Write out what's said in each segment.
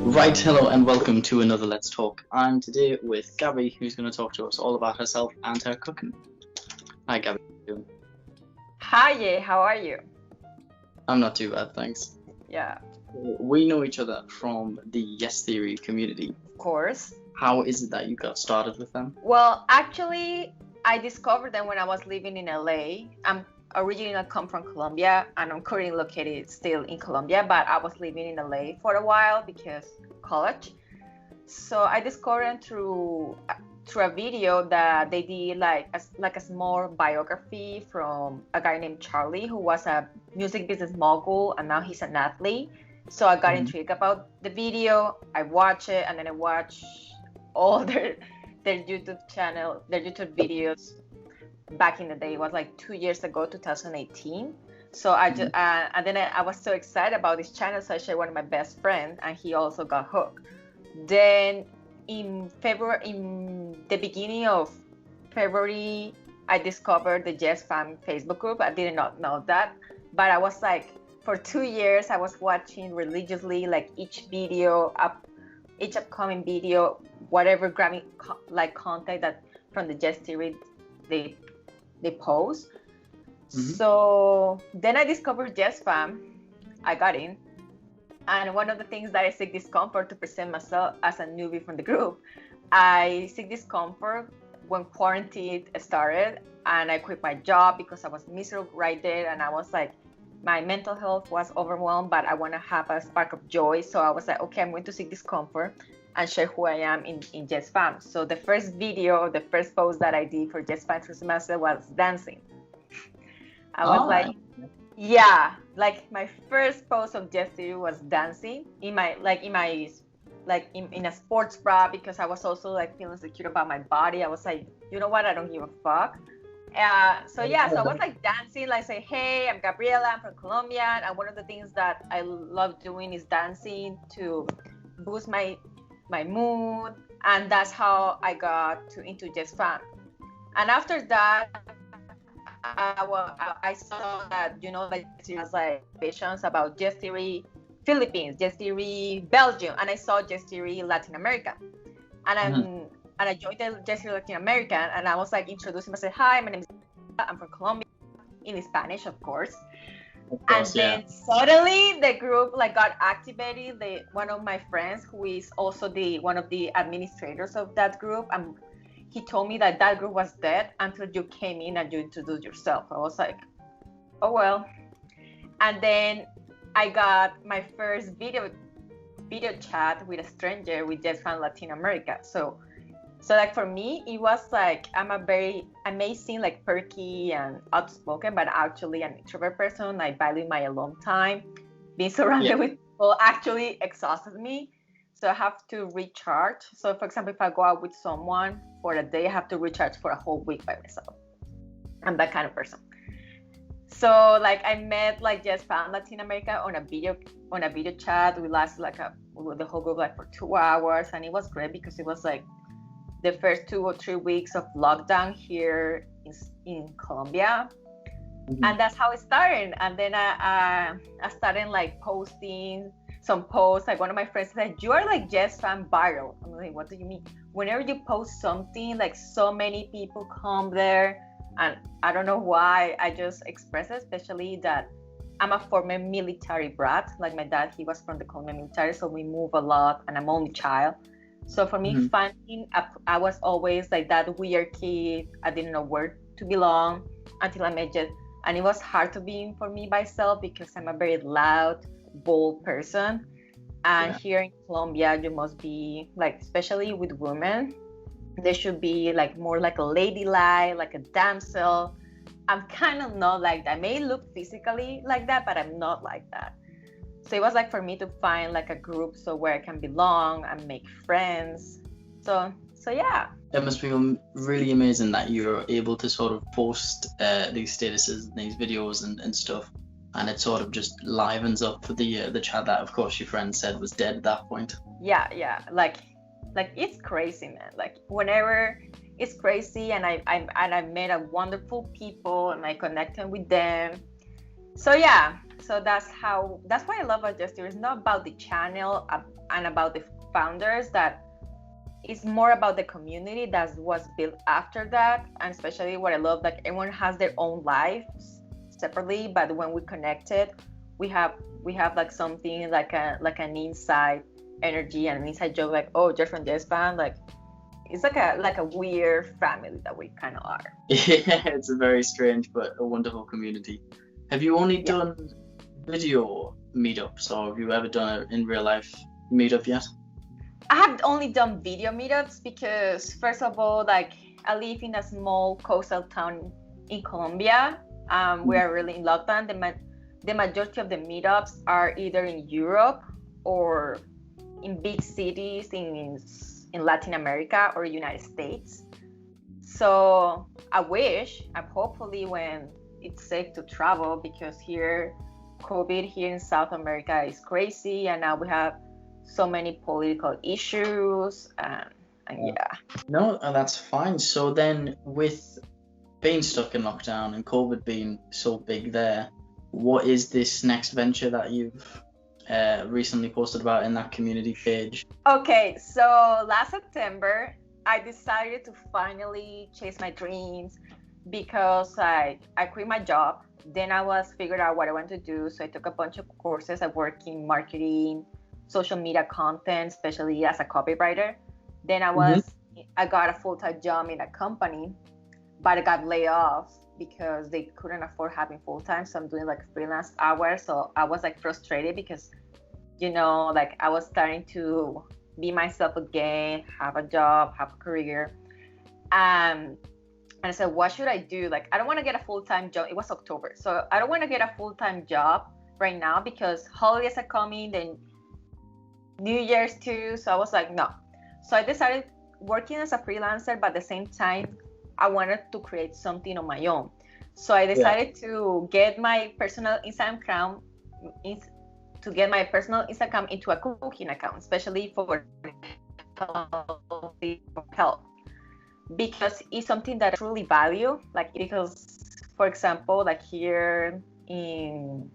Right, hello and welcome to another Let's Talk. I'm today with Gabby, who's going to talk to us all about herself and her cooking. Hi, Gabby. How you doing? Hi, Jay, how are you? I'm not too bad, thanks. Yeah, We know each other from the Yes Theory community. of course. How is it that you got started with them? Well, actually, I discovered them when I was living in LA. I'm originally I come from Colombia and I'm currently located still in Colombia, but I was living in LA for a while because college. So I discovered them through a video that they did like a small biography from a guy named Charlie who was a music business mogul and now he's an athlete. So I got intrigued about the video. I watched it and then I watched all their YouTube channel, their YouTube videos back in the day. It was like 2 years ago, 2018. So I just and then I was so excited about this channel, so I shared one of my best friends, and he also got hooked. Then in the beginning of February, I discovered the Jess Fam Facebook group. I did not know that, but I was like, for 2 years, I was watching religiously like each upcoming video, whatever Grammy content that from the Jess Theory they post. So then I discovered Jess Fam. I got in. And one of the things that I seek discomfort to present myself as a newbie from the group, I seek discomfort when quarantine started and I quit my job because I was miserable right there. And I was like, my mental health was overwhelmed, but I want to have a spark of joy. So I was like, okay, I'm going to seek discomfort and share who I am in Jess Fam. So the first video, the first post that I did for Jess Fam for semester was dancing. I was like, yeah, like my first post of Jess Theory was dancing in a sports bra because I was also like feeling insecure about my body. I was like, you know what? I don't give a fuck. So I was like dancing, like say, hey, I'm Gabriela, I'm from Colombia, and one of the things that I love doing is dancing to boost my mood, and that's how I got into Jess Fam. And after that, I saw that, like it was like visions about Jess Theory Philippines, Jess Theory Belgium, and I saw Jess Theory Latin America, and I joined the Jess Theory Latin America, and I was like introducing myself. Hi, my name is. I'm from Colombia, in Spanish, of course. Then suddenly the group like got activated. One of my friends, who is also one of the administrators of that group, he told me that group was dead until you came in and you introduced yourself. I was like, oh well. And then I got my first video chat with a stranger with Jess from Latin America. So like for me, it was like I'm a very amazing, like perky and outspoken, but actually an introvert person. I value my alone time. Being surrounded with people actually exhausted me. So I have to recharge. So for example, if I go out with someone for a day, I have to recharge for a whole week by myself. I'm that kind of person. So like I met like Jess Fam Latin America on a video chat. We lasted the whole group like for 2 hours, and it was great because it was like the first 2 or 3 weeks of lockdown here in Colombia. And that's how it started. And then I started like posting some posts. Like one of my friends said, you are like Jess Fam viral. I'm like, what do you mean? Whenever you post something, like so many people come there, and I don't know why. I just express it, especially that I'm a former military brat. Like my dad, he was from the Colombian military, so we move a lot, and I'm only child. So for me, I was always like that weird kid. I didn't know where to belong until I met Jess. And it was hard to be for me myself because I'm a very loud, bold person. And here in Colombia, you must be like, especially with women, they should be like more like a ladylike, like a damsel. I'm kind of not like that. I may look physically like that, but I'm not like that. So it was like for me to find like a group where I can belong and make friends. So yeah. It must be really amazing that you're able to sort of post these statuses and these videos and stuff, and it sort of just livens up for the chat that, of course, your friend said was dead at that point. Yeah. Like it's crazy, man. Like whenever it's crazy, and I've met a wonderful people, and I connected with them. So yeah. So that's why I love Adjusted. It's not about the channel and about the founders, that it's more about the community that was built after that. And especially what I love, like everyone has their own lives separately, but when we connected, we have like something like an inside energy and an inside joke, like, oh, you're from this band, like it's like a weird family that we kind of are. Yeah, it's a very strange but a wonderful community. Have you only done video meetups, or have you ever done an in real life meetup yet? I have only done video meetups because, first of all, like I live in a small coastal town in Colombia. We are really in lockdown. The majority of the meetups are either in Europe or in big cities in Latin America or United States. So I'm hopefully when it's safe to travel, because COVID here in South America is crazy, and now we have so many political issues, and yeah. No, that's fine. So then, with being stuck in lockdown and COVID being so big there, what is this next venture that you've recently posted about in that community page? Okay, so last September, I decided to finally chase my dreams, because I quit my job. Then I was figured out what I want to do. So I took a bunch of courses. I work in marketing, social media content, especially as a copywriter. Then I got a full-time job in a company, but I got laid off because they couldn't afford having full-time. So I'm doing like freelance hours. So I was like frustrated because, like I was starting to be myself again, have a job, have a career. And I said, what should I do? Like, I don't want to get a full-time job. It was October. So I don't want to get a full-time job right now because holidays are coming, then New Year's too. So I was like, no. So I decided working as a freelancer, but at the same time, I wanted to create something on my own. So I decided to get my personal Instagram into a cooking account, especially for health, because it's something that I truly value. Like, because, for example, like here in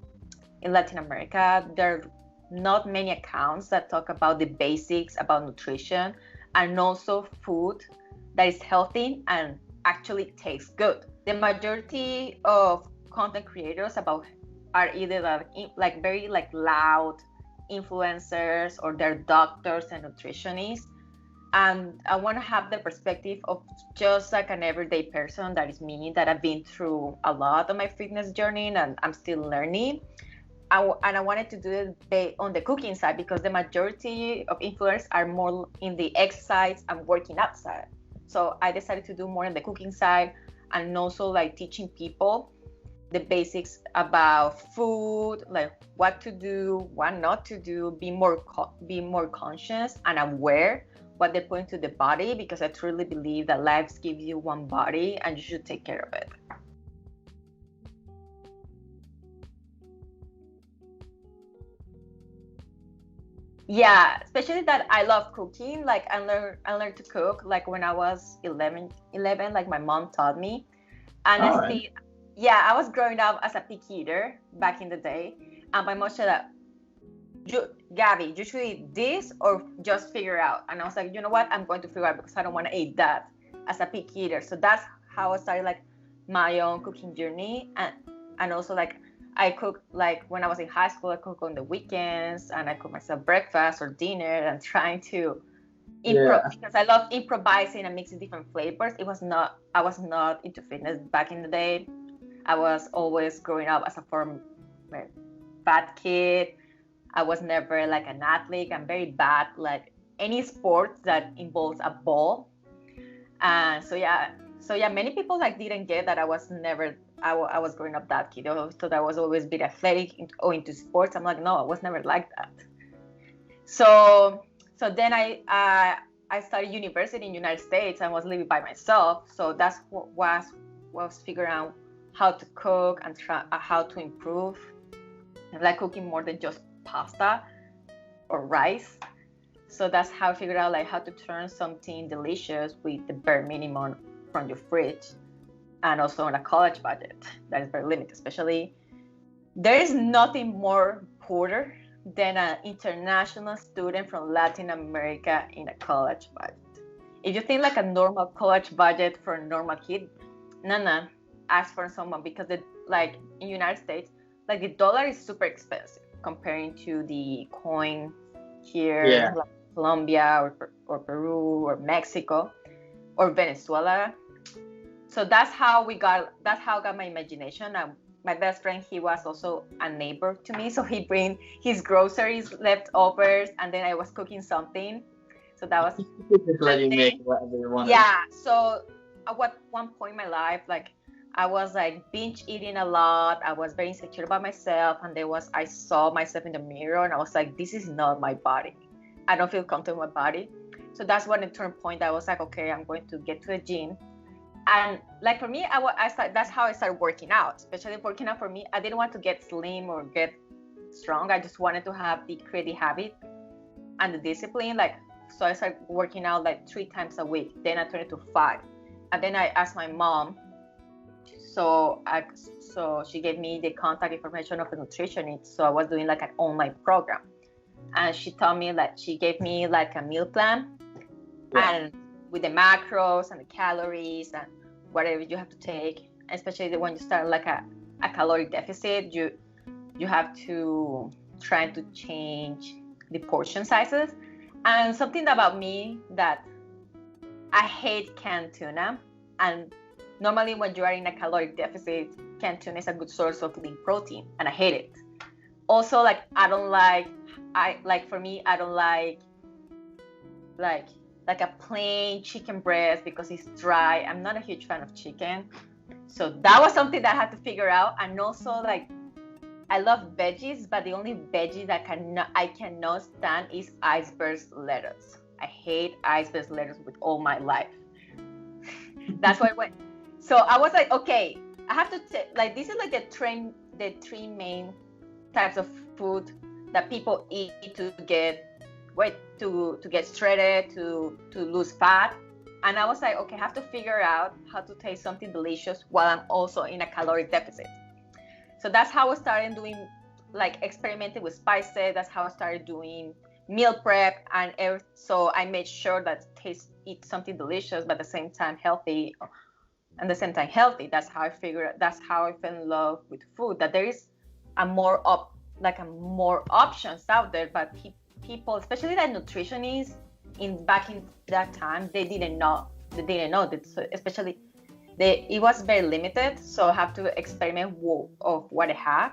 Latin America, there are not many accounts that talk about the basics about nutrition and also food that is healthy and actually tastes good. The majority of content creators are either like very like loud influencers, or they're doctors and nutritionists. And I want to have the perspective of just like an everyday person that is me, that I've been through a lot on my fitness journey and I'm still learning. And I wanted to do it on the cooking side, because the majority of influencers are more in the exercise and working out side. So I decided to do more on the cooking side, and also like teaching people the basics about food, like what to do, what not to do, be more conscious and aware what they put into the body, because I truly believe that life gives you one body and you should take care of it. Yeah, especially that I love cooking. Like I learned to cook like when I was 11, like my mom taught me. Honestly, I was growing up as a picky eater back in the day, and my mom said that, Gabby, you should eat this or just figure out. And I was like, you know what? I'm going to figure out, because I don't want to eat that as a picky eater. So that's how I started like my own cooking journey. And also like I cook, like when I was in high school, I cook on the weekends, and I cook myself breakfast or dinner, and trying to because I love improvising and mixing different flavors. I was not into fitness back in the day. I was always growing up as a fat kid. I was never like an athlete. I'm very bad like any sport that involves a ball. So many people like didn't get that I was growing up that kid. I thought I was always bit athletic or into sports. I'm like, no, I was never like that. So then I started university in the United States and was living by myself. So that's what was figuring out how to cook and how to improve. I like cooking more than just pasta or rice. So that's how I figured out like how to turn something delicious with the bare minimum from your fridge, and also on a college budget that is very limited, especially there is nothing more poorer than an international student from Latin America in a college budget. If you think like a normal college budget for a normal kid, no, ask for someone, because like in United States, like the dollar is super expensive comparing to the coin here, like Colombia or Peru or Mexico or Venezuela. So that's how I got my imagination. My best friend, he was also a neighbor to me, so he bring his groceries, leftovers, and then I was cooking something. So that was just let you make whatever you want. Yeah. So at one point in my life, like I was like binge eating a lot. I was very insecure about myself, and I saw myself in the mirror, and I was like, this is not my body. I don't feel comfortable with my body. So that's when it turned point. I was like, okay, I'm going to get to the gym. And like for me, that's how I started working out. Especially working out for me, I didn't want to get slim or get strong. I just wanted to create the habit and the discipline. Like, so I started working out like 3 times a week. Then I turned it to 5. And then I asked my mom. So she gave me the contact information of a nutritionist. So I was doing like an online program. And she told me, like, she gave me like a meal plan. Yeah. And with the macros and the calories and whatever you have to take, especially when you start like a caloric deficit, you have to try to change the portion sizes. And something about me that I hate canned tuna, and normally when you are in a caloric deficit, canned tuna is a good source of lean protein, and I hate it. Also, like I don't like a plain chicken breast because it's dry. I'm not a huge fan of chicken. So that was something that I had to figure out. And also, like, I love veggies, but the only veggie that I cannot stand is iceberg lettuce. I hate iceberg lettuce with all my life. That's why I went. So I was like, okay, I have to like, this is like the 3 main types of food that people eat to get shredded, to lose fat. And I was like, okay, I have to figure out how to taste something delicious while I'm also in a caloric deficit. So that's how I started doing, like, experimenting with spices. That's how I started doing meal prep, so I made sure that eat something delicious, but at the same time healthy. That's how I fell in love with food, that there is more options out there, but people, especially that nutritionists back in that time, they didn't know that. So especially it was very limited, so I have to experiment of what I have.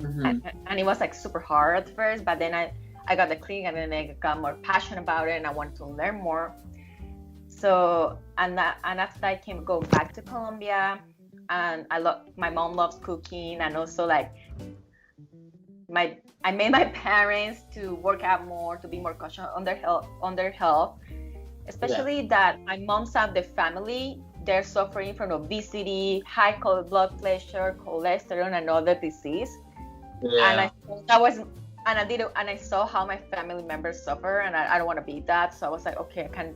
Mm-hmm. And it was like super hard at first, but then I got the click, and then I got more passionate about it, and I wanted to learn more. So and after I go back to Colombia, and my mom loves cooking, and also like I made my parents to work out more, to be more cautious on their health, especially that my mom's side of the family, they're suffering from obesity, high blood pressure, cholesterol, and other disease. Yeah. And I saw how my family members suffer, and I don't want to be that. So I was like, okay, I can.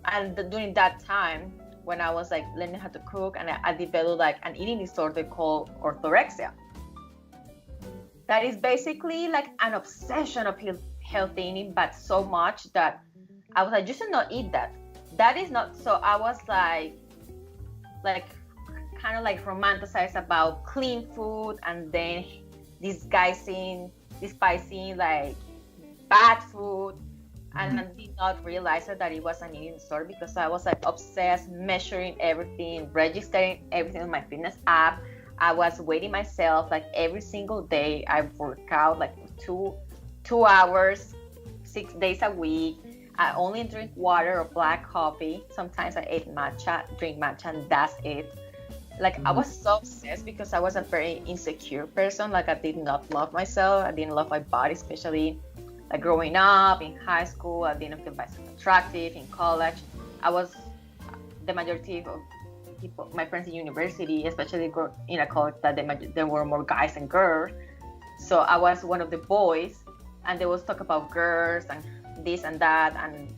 And during that time, when I was like learning how to cook, and I developed like an eating disorder called orthorexia. That is basically like an obsession of healthy eating, but so much that I was like, you should not eat that. That is not. So I was like kind of like romanticized about clean food, and then despising like bad food. And I did not realize that it was an eating disorder, because I was like obsessed, measuring everything, registering everything on my fitness app. I was weighing myself like every single day. I work out like 2 hours, 6 days a week. I only drink water or black coffee. Sometimes I drink matcha, and that's it. Like, I was so obsessed because I was a very insecure person. Like, I did not love myself. I didn't love my body, especially like growing up in high school. I didn't feel myself attractive. In college, I was the majority of people, my friends in university, especially in a college that there were more guys than girls. So I was one of the boys, and they would talk about girls and this and that, and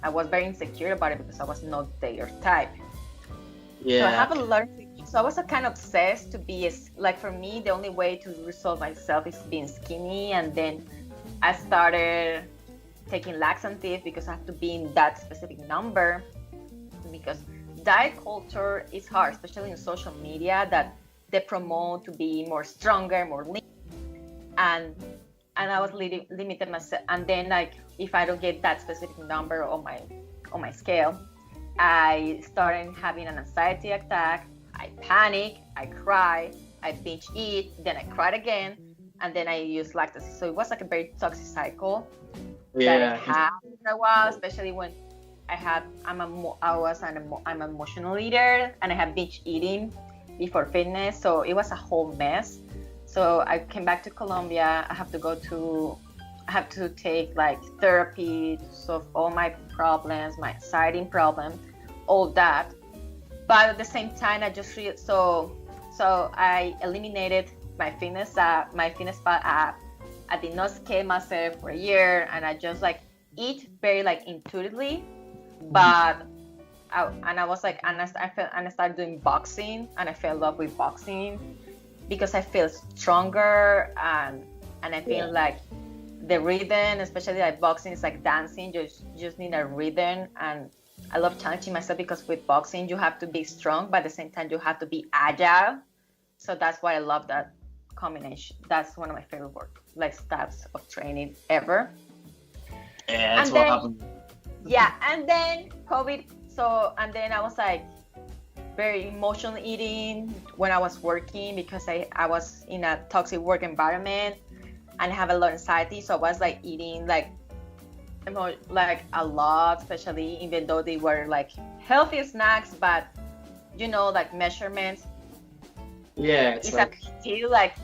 I was very insecure about it because I was not their type. Yeah. So I have a lot of So I was kind of obsessed to be like, for me, the only way to resolve myself is being skinny. And then I started taking laxative because I have to be in that specific number, because diet culture is hard, especially in social media, that they promote to be more stronger, more lean. And I was limited myself. And then, like, if I don't get that specific number on my scale, I started having an anxiety attack. I panic, I cry, I binge eat, then I cried again, and then I use lactose. So it was like a very toxic cycle that I had for a while, especially when I'm an emotional eater, and I have binge eating before fitness. So it was a whole mess. So I came back to Colombia. I have to take like therapy to solve all my problems, my anxiety problem, all that. But at the same time, I just so I eliminated my fitness pal app. I did not scale myself for a year, and I just like eat very like intuitively. But I started doing boxing, and I fell in love with boxing because I feel stronger, and I feel like the rhythm, especially like boxing, is like dancing. You just need a rhythm, and I love challenging myself because with boxing you have to be strong, but at the same time you have to be agile. So that's why I love that combination. That's one of my favorite styles of training ever. Yeah, that's what happened. Yeah, and then COVID. So, and then I was like very emotional eating when I was working, because I was in a toxic work environment and I have a lot of anxiety. So I was like eating like a lot, especially even though they were like healthy snacks, but like measurements. Yeah, it's like a big deal. Like,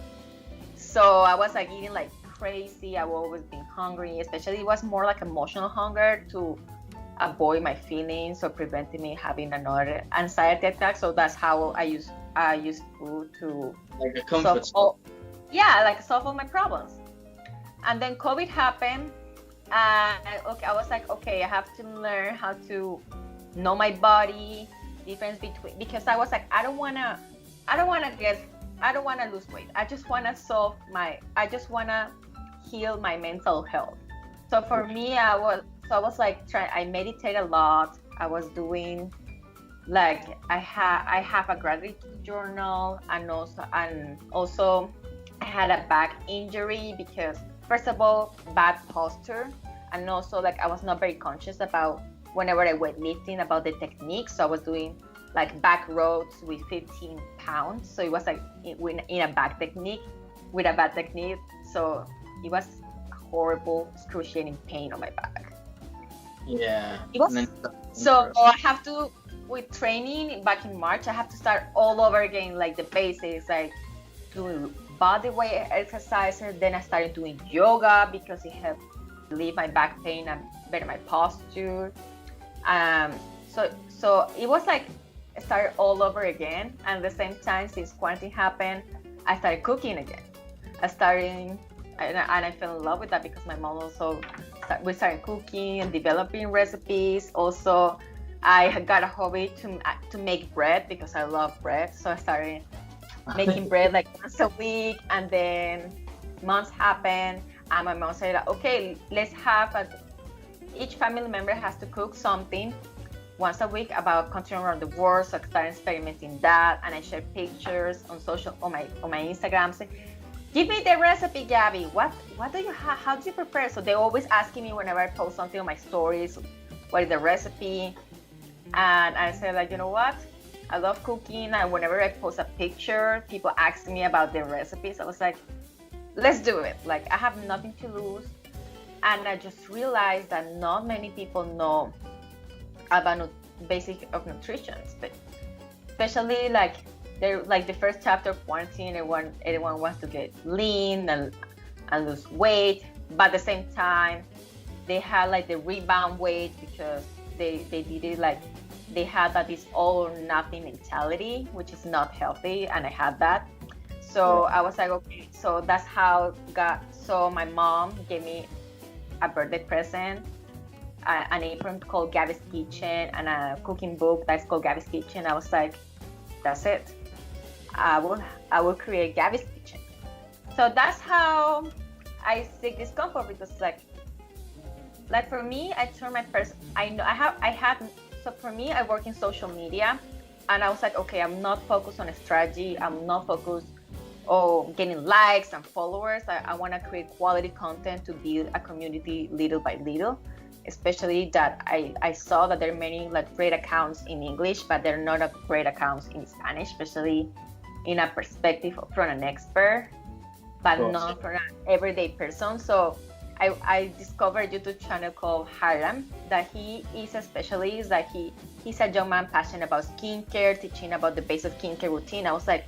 so I was like eating like crazy. I've always been hungry, especially it was more like emotional hunger to avoid my feelings or preventing me having another anxiety attack. So that's how I use food to like a comfort solve all my problems. And then COVID happened. I was like, okay, I have to learn how to know my body, difference between, because I was like, I don't wanna lose weight. I just wanna heal my mental health. So for me, I was like I meditate a lot. I was doing like I have a gratitude journal, and also I had a back injury because, first of all, bad posture, and also like I was not very conscious about whenever I went lifting about the technique. So I was doing like back rows with 15 pounds. So it was like in a back technique with a bad technique. So it was horrible, excruciating pain on my back. Yeah. It was, so I have to, with training back in March, I have to start all over again, like the basics, like doing body weight exercises. Then I started doing yoga because it helped relieve my back pain and better my posture. So it was like I started all over again. And at the same time, since quarantine happened, I started cooking again. And I fell in love with that because my mom also, we started cooking and developing recipes. Also, I got a hobby to make bread because I love bread. So I started making bread like once a week, and then months happened, and my mom said, okay, let's have each family member has to cook something once a week about country around the world. So I started experimenting that, and I shared pictures on my Instagram. Say, give me the recipe, Gabby. What do you have? How do you prepare? So they always asking me whenever I post something on my stories, what is the recipe? And I said, like, you know what? I love cooking, and whenever I post a picture, people ask me about the recipes. I was like, let's do it. Like, I have nothing to lose. And I just realized that not many people know about basic of nutrition, especially like they're like the first chapter of quarantine. Everyone wants to get lean and lose weight, but at the same time, they had like the rebound weight because they did it like they had that this all or nothing mentality, which is not healthy, and I had that. So I was like, okay, so that's how so my mom gave me a birthday present, an apron called Gabbys Kitchen, and a cooking book that's called Gabbys Kitchen. I was like, that's it. I will create Gabbys Kitchen. So that's how I seek this comfort, because like for me, I turn my person. I had. So for me, I work in social media, and I was like, okay, I'm not focused on a strategy. I'm not focused on getting likes and followers. I want to create quality content to build a community little by little. Especially that I saw that there are many like great accounts in English, but there are not great accounts in Spanish, especially in a perspective from an expert, but not from an everyday person. So I discovered a YouTube channel called Hiram, that he is a specialist, that he's a young man passionate about skincare, teaching about the basic skincare routine. I was like,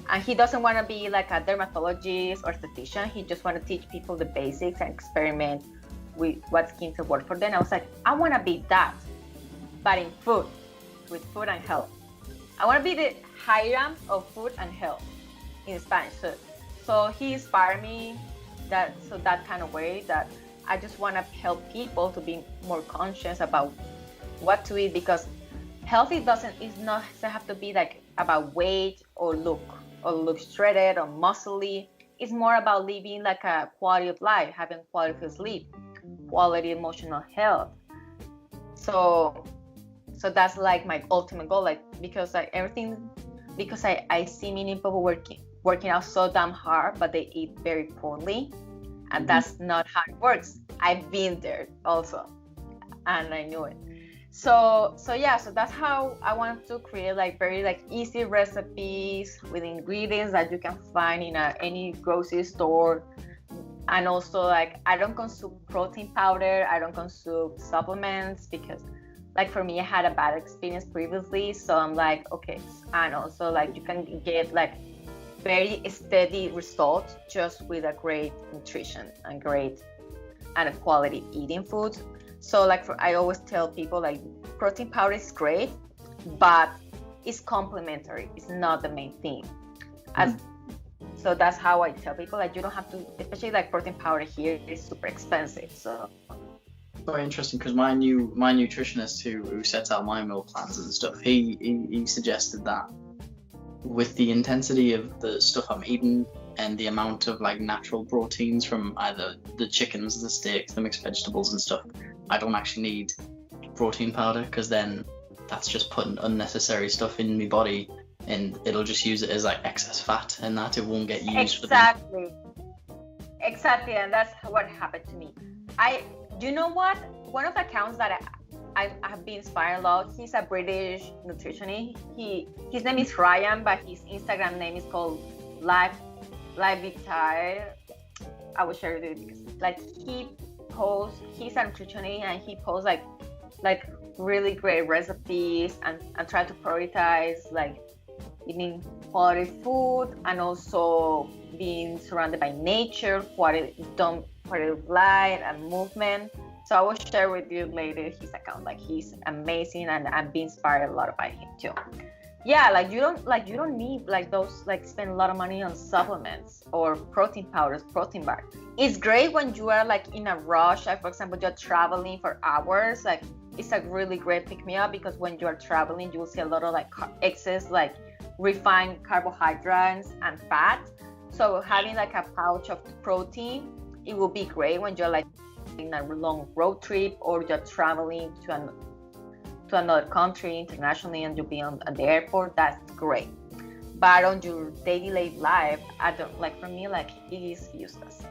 and he doesn't want to be like a dermatologist or esthetician. He just want to teach people the basics and experiment with what skincare works for them. I was like, I want to be that, but in food, with food and health. I want to be the Hiram of food and health in Spanish. So he inspired me that kind of way, that I just want to help people to be more conscious about what to eat, because healthy doesn't have to be like about weight or look shredded or muscly. It's more about living like a quality of life, having quality of sleep, quality emotional health. So that's like my ultimate goal, like because I see many people working out so damn hard, but they eat very poorly, and that's not how it works. I've been there also, and I knew it. So that's how I want to create like very like easy recipes with ingredients that you can find in any grocery store. And also, like, I don't consume protein powder, I don't consume supplements, because like for me, I had a bad experience previously. So I'm like, okay. And also, like, you can get like very steady results just with a great nutrition and a quality eating food. So like I always tell people, like, protein powder is great, but it's complementary. It's not the main thing. So that's how I tell people, like, you don't have to, especially like protein powder here is super expensive. So very interesting, because my nutritionist who sets out my meal plans and stuff, he suggested that with the intensity of the stuff I'm eating and the amount of like natural proteins from either the chickens, the steaks, the mixed vegetables and stuff, I don't actually need protein powder, because then that's just putting unnecessary stuff in my body, and it'll just use it as like excess fat, and that it won't get used for them. Exactly, and that's what happened to me. You know what? One of the accounts that I have been inspired a lot. He's a British nutritionist. His name is Ryan, but his Instagram name is called Live Vital. I will share it because like he's a nutritionist, and he posts like really great recipes and try to prioritize like eating quality food, and also being surrounded by nature, quality of light and movement. So I will share with you later his account. Like, he's amazing, and I've been inspired a lot by him too. Yeah, like you don't need like those, like, spend a lot of money on supplements or protein powders, protein bars. It's great when you are like in a rush, like for example, you're traveling for hours. Like, it's a really great pick me up, because when you are traveling, you will see a lot of like excess like refined carbohydrates and fat. So having like a pouch of protein, it will be great when you're like in a long road trip, or you're traveling to another country internationally and you'll be at the airport. That's great. But on your daily life, I don't, like, for me, like, it is useless.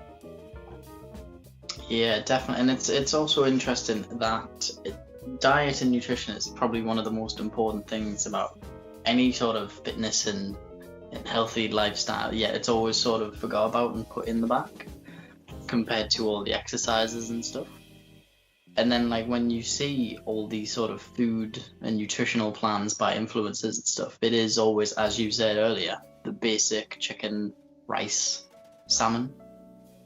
Yeah, definitely. And it's also interesting that diet and nutrition is probably one of the most important things about any sort of fitness and healthy lifestyle. Yeah, it's always sort of forgot about and put in the back compared to all the exercises and stuff. And then, like, when you see all these sort of food and nutritional plans by influencers and stuff, it is always, as you said earlier, the basic chicken, rice, salmon.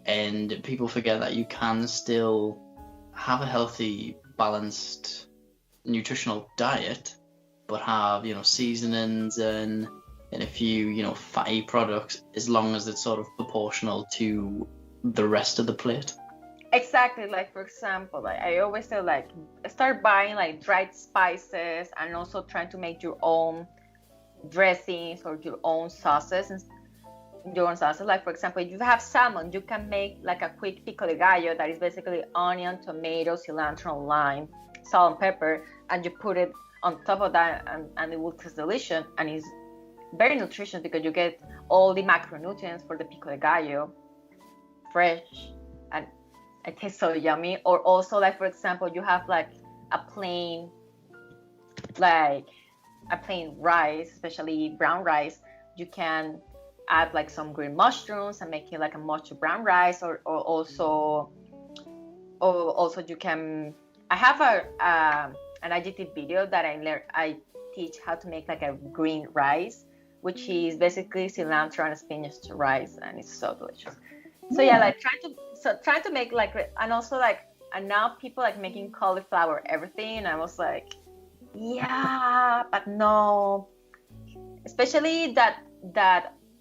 And people forget that you can still have a healthy, balanced, nutritional diet, but have, seasonings and a few, fatty products, as long as it's sort of proportional to the rest of the plate. Exactly. Like, for example, like, I always say, like, start buying like dried spices, and also trying to make your own dressings or your own sauces. Like for example, if you have salmon, you can make like a quick pico de gallo that is basically onion, tomato, cilantro, lime, salt and pepper, and you put it on top of that, and it will taste delicious, and it's very nutritious because you get all the macronutrients for the pico de gallo, fresh, and it tastes so yummy. Or also, like for example, you have like a plain rice, especially brown rice. You can add like some green mushrooms and make it like a mushroom brown rice, or also you can. I have an IGTV video that I teach how to make like a green rice, which is basically cilantro and spinach rice, and it's so delicious. So yeah, like trying to make like, and also like, and now people like making cauliflower everything, and I was like, yeah, but no, especially that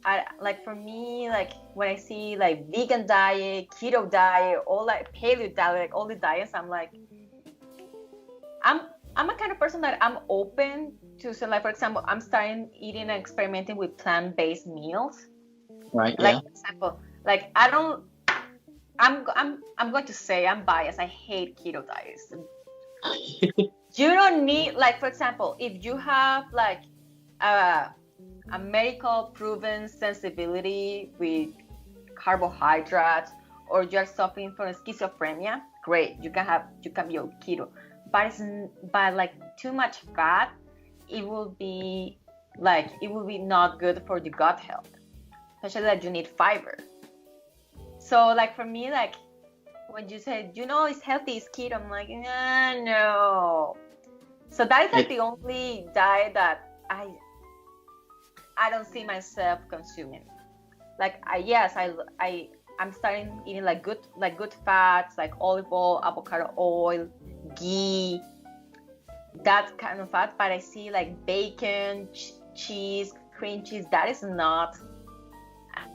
I like, for me, like when I see like vegan diet, keto diet, all like paleo diet, like all the diets, I'm like, I'm a kind of person that I'm open to. So like for example, I'm starting eating and experimenting with plant-based meals. Right. Like Yeah. for example, like I'm going to say I'm biased. I hate keto diets. You don't need, like for example, if you have like a medical proven sensibility with carbohydrates, or you're suffering from schizophrenia, great, you can be on keto. But like too much fat, it will be not good for the gut health, especially that you need fiber. So like for me, like when you said, it's healthy, it's keto, I'm like, no. So that is like the only diet that I don't see myself consuming. Like I'm starting eating like good fats, like olive oil, avocado oil, ghee, that kind of fat. But I see like bacon, cheese, cream cheese, that is not,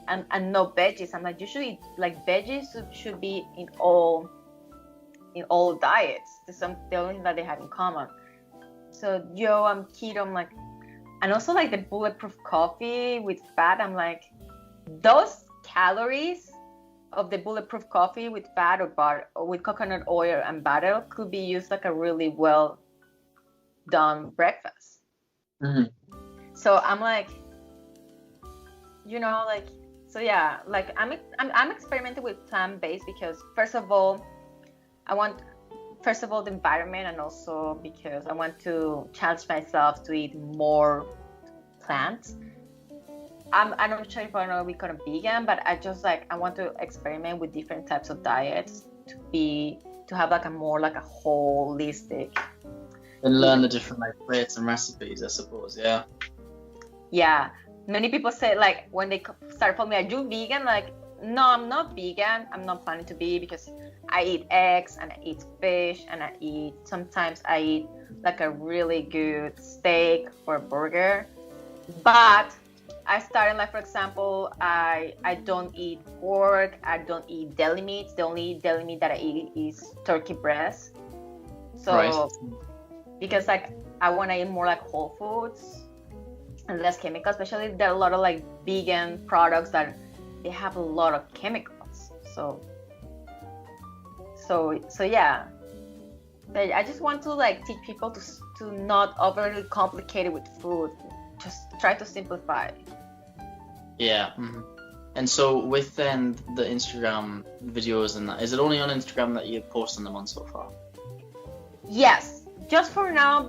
and no veggies. I'm like, usually like veggies should be in all diets. There's the only thing that they have in common. So I'm keto. I'm like, and also like the bulletproof coffee with fat. I'm like, those calories of the bulletproof coffee with fat or butter, or with coconut oil and butter, could be used like a really well done breakfast. Mm-hmm. So I'm like, like, so yeah, like I'm experimenting with plant-based because first of all the environment, and also because I want to challenge myself to eat more plants. I'm not sure if I'm gonna become a vegan, but I want to experiment with different types of diets to have like a more like a holistic. And learn the different like plates and recipes, I suppose. Yeah. Yeah, many people say, like, when they start following me, are you vegan? Like, no, I'm not vegan. I'm not planning to be, because I eat eggs and I eat fish, and sometimes I eat like a really good steak or burger. But I started, like, for example, I don't eat pork. I don't eat deli meats. The only deli meat that I eat is turkey breast. So, right. Because like I want to eat more like whole foods and less chemicals. Especially there are a lot of like vegan products that they have a lot of chemicals. So yeah. I just want to like teach people to not overly complicate it with food. Just try to simplify. Yeah. Mm-hmm. And so with then the Instagram videos and that, is it only on Instagram that you're posting them on so far? Yes, just for now.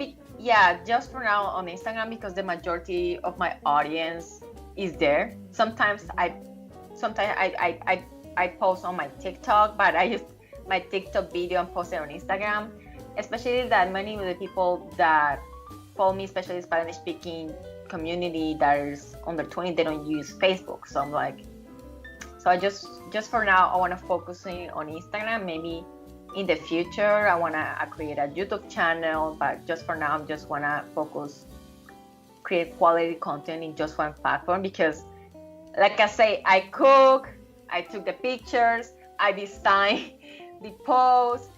Just for now on Instagram, because the majority of my audience is there. Sometimes I post on my TikTok, but I use my TikTok video and post it on Instagram. Especially that many of the people that follow me, especially Spanish speaking community that is under 20, they don't use Facebook. So I'm like, I just for now I want to focus on Instagram. Maybe in the future I want to create a YouTube channel, but just for now I just want to create quality content in just one platform, because like I say, I cook, I took the pictures, I design the post.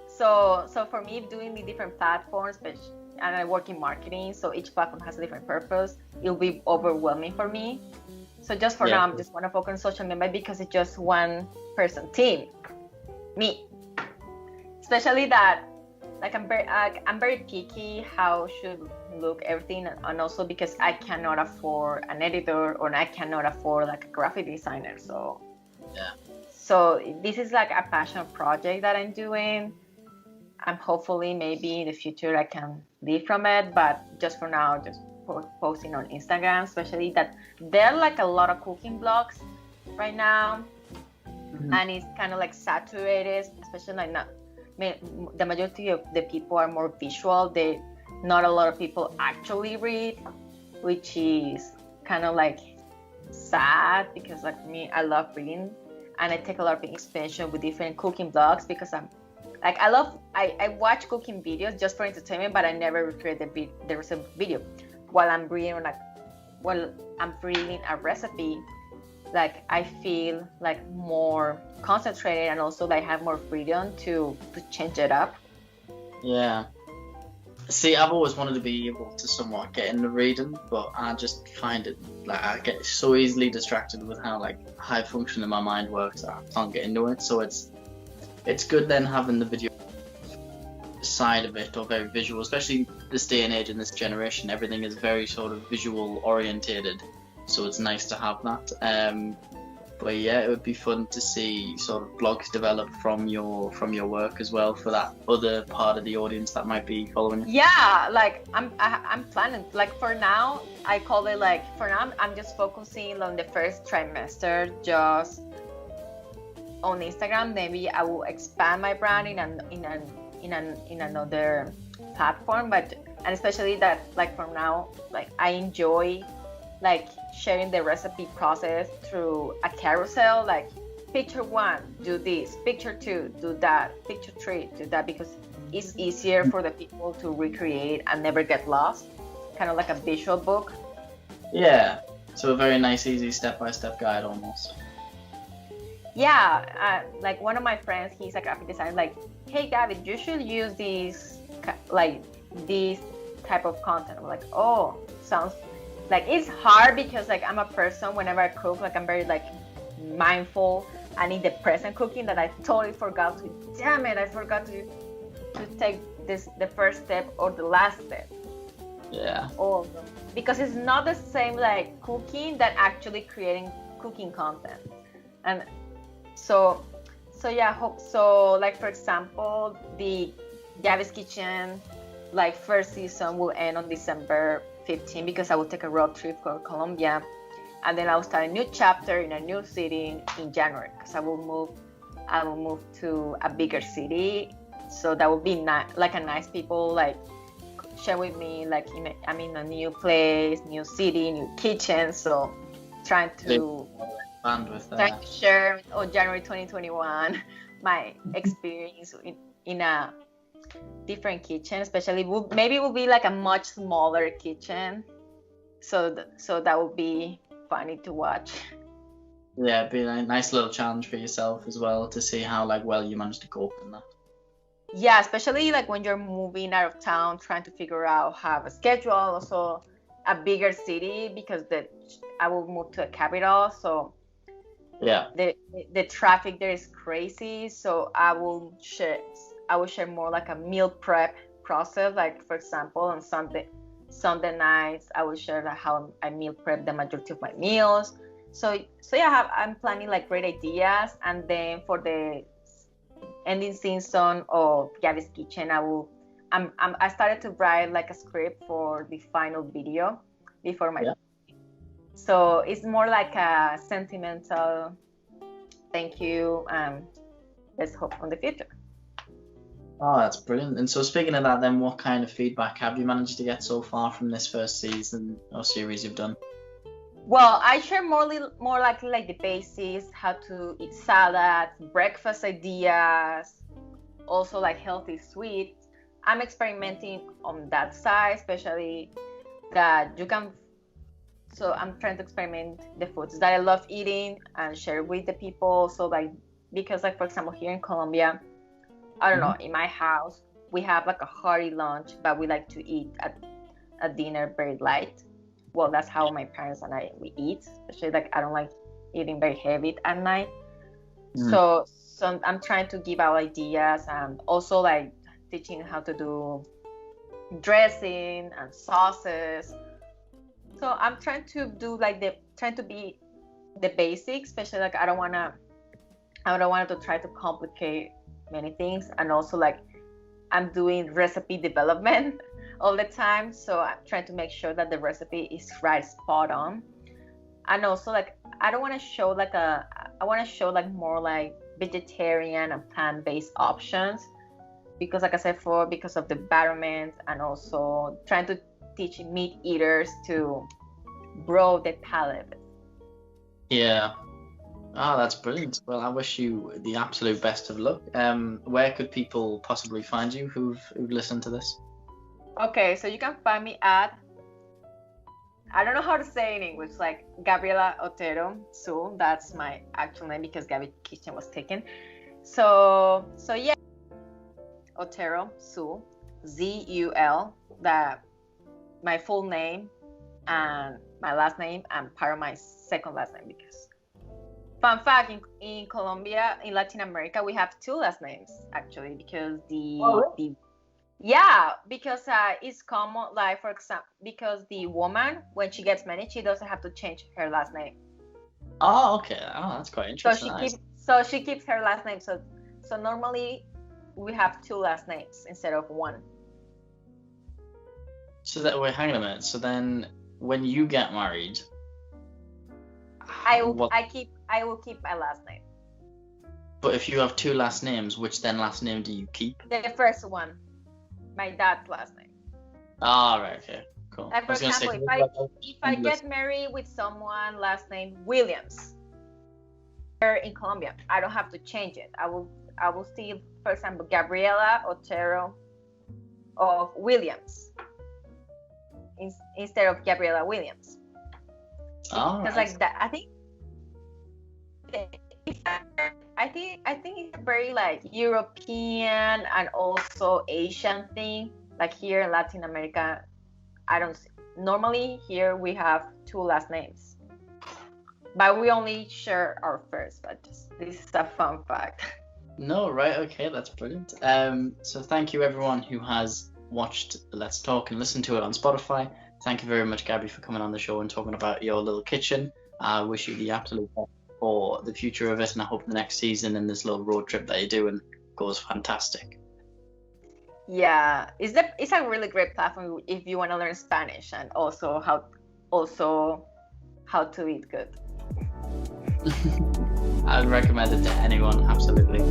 So for me, doing the different platforms, and I work in marketing, so each platform has a different purpose. It'll be overwhelming for me. So just for now, I'm just want to focus on social media because it's just one person team, me. Especially that, like I'm very picky how should look everything, and also because I cannot afford an editor or I cannot afford like a graphic designer. So this is like a passion project that I'm doing. I'm hopefully maybe in the future I can live from it, but just for now, just posting on Instagram, especially that there are like a lot of cooking blogs right now, and it's kind of like saturated, especially like the majority of the people are more visual. Not a lot of people actually read, which is kind of like sad because like me, I love reading, and I take a lot of inspiration with different cooking blogs because I watch cooking videos just for entertainment, but I never recreate the recipe video. While I'm reading a recipe, like I feel like more concentrated and also like have more freedom to change it up. Yeah. See, I've always wanted to be able to somewhat get into reading, but I just find it like I get so easily distracted with how like high functioning my mind works. I can't get into it, so it's good then having the video side of it, or very visual, especially this day and age in this generation. Everything is very sort of visual orientated, so it's nice to have that. But yeah, it would be fun to see sort of blogs develop from your work as well for that other part of the audience that might be following you. Yeah, like I'm planning. Like for now, I call it like for now I'm just focusing on the first trimester, just on Instagram. Maybe I will expand my brand in another platform, and especially that like from now, like I enjoy like sharing the recipe process through a carousel, like picture 1 do this, picture 2 do that, picture 3 do that, because it's easier for the people to recreate and never get lost, kind of like a visual book. Yeah, so a very nice easy step-by-step guide almost. Yeah, like one of my friends, he's a graphic designer, like, hey Gabby, you should use this type of content. I'm like, oh, sounds like it's hard because like I'm a person, whenever I cook, like I'm very like mindful and in the present cooking, that I totally forgot to take the first step or the last step. Yeah. All of them. Because it's not the same like cooking that actually creating cooking content. And so like for example, the Gabbys Kitchen like first season will end on December 15 because I will take a road trip for Colombia, and then I will start a new chapter in a new city in January because I will move to a bigger city. So that would be like a nice people like share with me, like I'm in a new place, new city, new kitchen. So trying to share on January 2021 my experience in a different kitchen, especially maybe it will be like a much smaller kitchen, so that will be funny to watch. Yeah, it'd be a nice little challenge for yourself as well to see how like well you managed to cope in that. Yeah, especially like when you're moving out of town, trying to figure out have a schedule, also a bigger city because I will move to a capital, so yeah, the traffic there is crazy. So I will share more like a meal prep process. Like for example, on Sunday nights, I will share how I meal prep the majority of my meals. So yeah, I'm planning like great ideas, and then for the ending season of Gabbys Kitchen, I started to write like a script for the final video before my. Yeah. So it's more like a sentimental thank you. Let's hope on the future. Oh, that's brilliant. And so speaking of that then, what kind of feedback have you managed to get so far from this first season or series you've done? Well, I share more like the basics, how to eat salad, breakfast ideas, also like healthy sweets. I'm experimenting on that side, especially that you can. So I'm trying to experiment the foods that I love eating and share with the people. So like, because like for example here in Colombia, I don't know, in my house, we have like a hearty lunch, but we like to eat at a dinner very light. Well, that's how my parents and we eat. Especially like I don't like eating very heavy at night. So I'm trying to give out ideas and also like teaching how to do dressing and sauces. So I'm trying to do like trying to be the basics, especially like I don't want to try to complicate many things. And also like I'm doing recipe development all the time, so I'm trying to make sure that the recipe is right, spot on. And also like I want to show like more like vegetarian and plant-based options, because like I said before, because of the environment, and also trying to teach meat eaters to broaden their palate. Yeah. Oh, that's brilliant. Well, I wish you the absolute best of luck. Where could people possibly find you who've listened to this? Okay, so you can find me at, I don't know how to say in English, like Gabriela Otero Zul. That's my actual name because Gabby Kitchen was taken. So yeah, Otero Zul, Zul. That my full name and my last name and part of my second last name. Because fun fact, in Colombia, in Latin America, we have two last names actually, because because it's common, like for example, because the woman, when she gets married, she doesn't have to change her last name. Oh, okay. Oh, that's quite interesting. So she keeps her last name. So normally we have two last names instead of one. So that wait, hang on a minute. So then, when you get married, I will keep my last name. But if you have two last names, which then last name do you keep? The first one, my dad's last name. Ah, right, okay, cool. Like for example, if I get married with someone last name Williams, here in Colombia, I don't have to change it. I will still, for example, Gabriela Otero of Williams instead of Gabriela Williams. Oh, because like that, I think it's a very like European and also Asian thing. Like here in Latin America, normally here we have two last names, but we only share our first. But this is a fun fact. No, right, okay, that's brilliant. So thank you everyone who has watched Let's Talk and listened to it on Spotify. Thank you very much, Gabby, for coming on the show and talking about your little kitchen. I wish you the absolute best for the future of it, and I hope the next season and this little road trip that you're doing goes fantastic. Yeah, it's a really great platform if you want to learn Spanish and also how to eat good. I'd recommend it to anyone, absolutely.